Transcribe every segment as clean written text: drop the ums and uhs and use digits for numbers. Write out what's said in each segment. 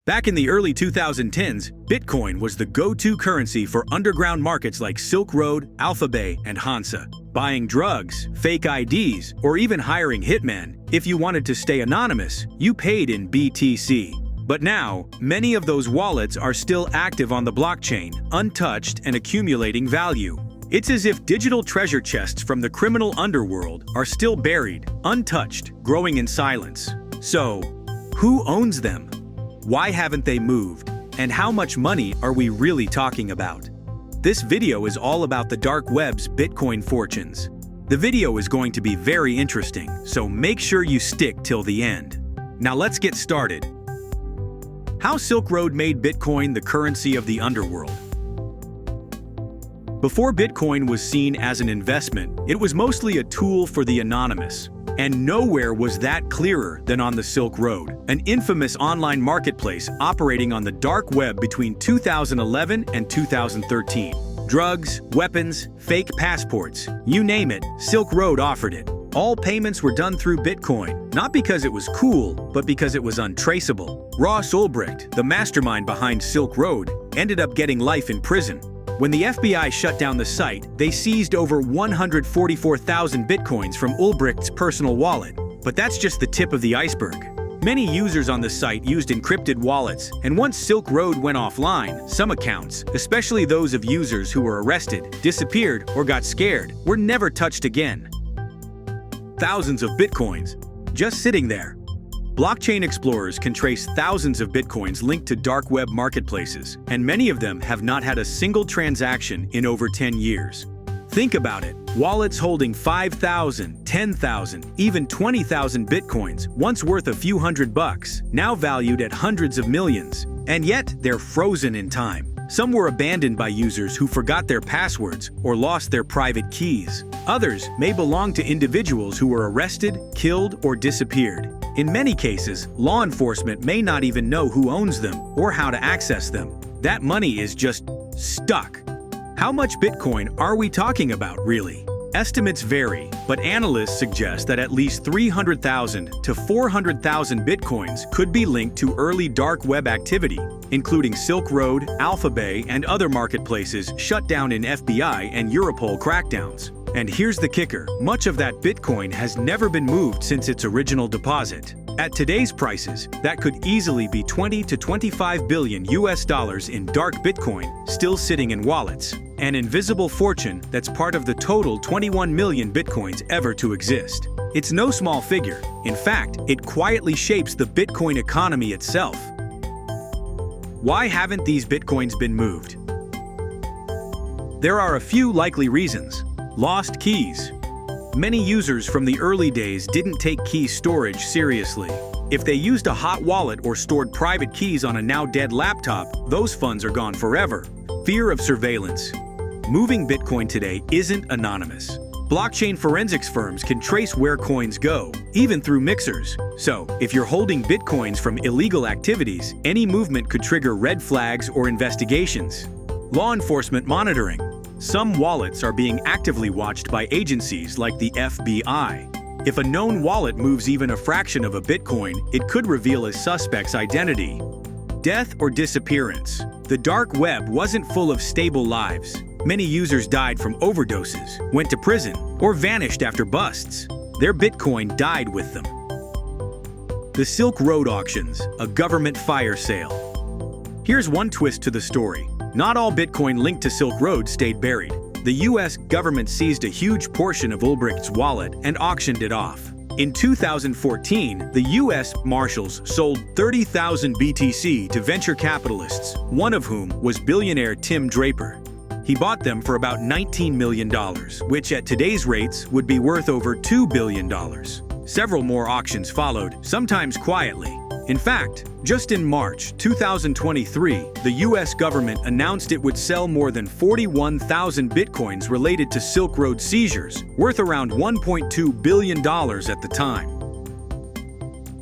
Back in the early 2010s, Bitcoin was the go-to currency for underground markets like Silk Road, Alphabet, and Hansa. Buying drugs, fake IDs, or even hiring hitmen, if you wanted to stay anonymous, you paid in BTC. But now, many of those wallets are still active on the blockchain, untouched and accumulating value. It's as if digital treasure chests from the criminal underworld are still buried, untouched, growing in silence. So, who owns them? Why haven't they moved? And how much money are we really talking about? This video is all about the dark web's Bitcoin fortunes. The video is going to be very interesting, so make sure you stick till the end. Now let's get started. How Silk Road made Bitcoin the currency of the underworld. Before Bitcoin was seen as an investment, it was mostly a tool for the anonymous. And nowhere was that clearer than on the Silk Road, an infamous online marketplace operating on the dark web between 2011 and 2013. Drugs, weapons, fake passports, you name it, Silk Road offered it. All payments were done through Bitcoin, not because it was cool, but because it was untraceable. Ulbricht, the mastermind behind Silk Road, ended up getting life in prison. When the FBI shut down the site, they seized over 144,000 bitcoins from Ulbricht's personal wallet. But that's just the tip of the iceberg. Many users on the site used encrypted wallets, and once Silk Road went offline, some accounts, especially those of users who were arrested, disappeared, or got scared, were never touched again. Thousands of bitcoins, just sitting there. Blockchain explorers can trace thousands of bitcoins linked to dark web marketplaces, and many of them have not had a single transaction in over 10 years. Think about it. Wallets holding 5,000, 10,000, even 20,000 bitcoins, once worth a few $100, now valued at hundreds of millions. And yet, they're frozen in time. Some were abandoned by users who forgot their passwords or lost their private keys. Others may belong to individuals who were arrested, killed, or disappeared. In many cases, law enforcement may not even know who owns them or how to access them. That money is just stuck. How much Bitcoin are we talking about, really? Estimates vary, but analysts suggest that at least 300,000 to 400,000 bitcoins could be linked to early dark web activity, including Silk Road, Alphabet, and other marketplaces shut down in FBI and Europol crackdowns. And here's the kicker, much of that Bitcoin has never been moved since its original deposit. At today's prices, that could easily be 20 to 25 billion US dollars in dark Bitcoin still sitting in wallets. An invisible fortune that's part of the total 21 million Bitcoins ever to exist. It's no small figure. In fact, it quietly shapes the Bitcoin economy itself. Why haven't these Bitcoins been moved? There are a few likely reasons. Lost keys. Many users from the early days didn't take key storage seriously. If they used a hot wallet or stored private keys on a now-dead laptop, those funds are gone forever. Fear of surveillance. Moving Bitcoin today isn't anonymous. Blockchain forensics firms can trace where coins go, even through mixers. So, if you're holding Bitcoins from illegal activities, any movement could trigger red flags or investigations. Law enforcement monitoring. Some wallets are being actively watched by agencies like the FBI. If a known wallet moves even a fraction of a Bitcoin, it could reveal a suspect's identity. Death or disappearance. The dark web wasn't full of stable lives. Many users died from overdoses, went to prison, or vanished after busts. Their Bitcoin died with them. The Silk Road auctions, a government fire sale. Here's one twist to the story. Not all Bitcoin linked to Silk Road stayed buried. The US government seized a huge portion of Ulbricht's wallet and auctioned it off. In 2014, the US Marshals sold 30,000 BTC to venture capitalists, one of whom was billionaire Tim Draper. He bought them for about $19 million, which at today's rates would be worth over $2 billion. Several more auctions followed, sometimes quietly. In fact, just in March 2023, the US government announced it would sell more than 41,000 bitcoins related to Silk Road seizures, worth around $1.2 billion at the time.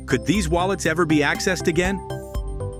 Could these wallets ever be accessed again?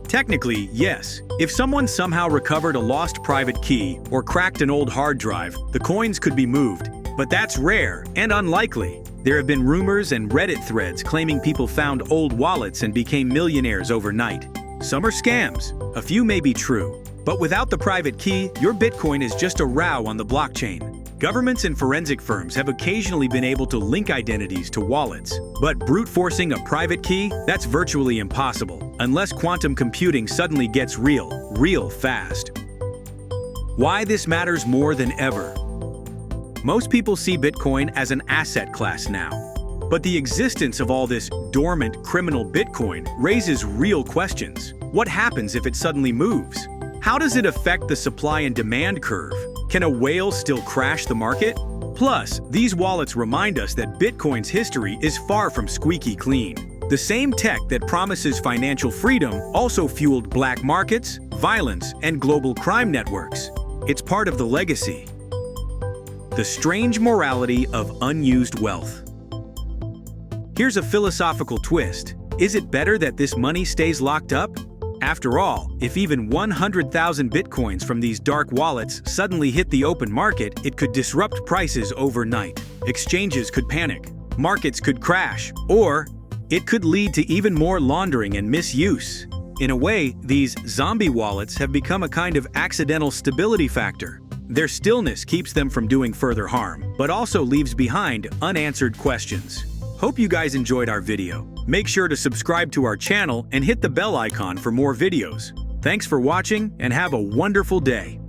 Technically, yes. If someone somehow recovered a lost private key or cracked an old hard drive, the coins could be moved. But that's rare and unlikely. There have been rumors and Reddit threads claiming people found old wallets and became millionaires overnight. Some are scams. A few may be true. But without the private key, your Bitcoin is just a row on the blockchain. Governments and forensic firms have occasionally been able to link identities to wallets. But brute forcing a private key? That's virtually impossible, unless quantum computing suddenly gets real fast. Why this matters more than ever. Most people see Bitcoin as an asset class now. But the existence of all this dormant criminal Bitcoin raises real questions. What happens if it suddenly moves? How does it affect the supply and demand curve? Can a whale still crash the market? Plus, these wallets remind us that Bitcoin's history is far from squeaky clean. The same tech that promises financial freedom also fueled black markets, violence, and global crime networks. It's part of the legacy. The strange morality of unused wealth. Here's a philosophical twist. Is it better that this money stays locked up? After all, if even 100,000 bitcoins from these dark wallets suddenly hit the open market, it could disrupt prices overnight. Exchanges could panic, markets could crash, or it could lead to even more laundering and misuse. In a way, these zombie wallets have become a kind of accidental stability factor. Their stillness keeps them from doing further harm, but also leaves behind unanswered questions. Hope you guys enjoyed our video. Make sure to subscribe to our channel and hit the bell icon for more videos. Thanks for watching and have a wonderful day.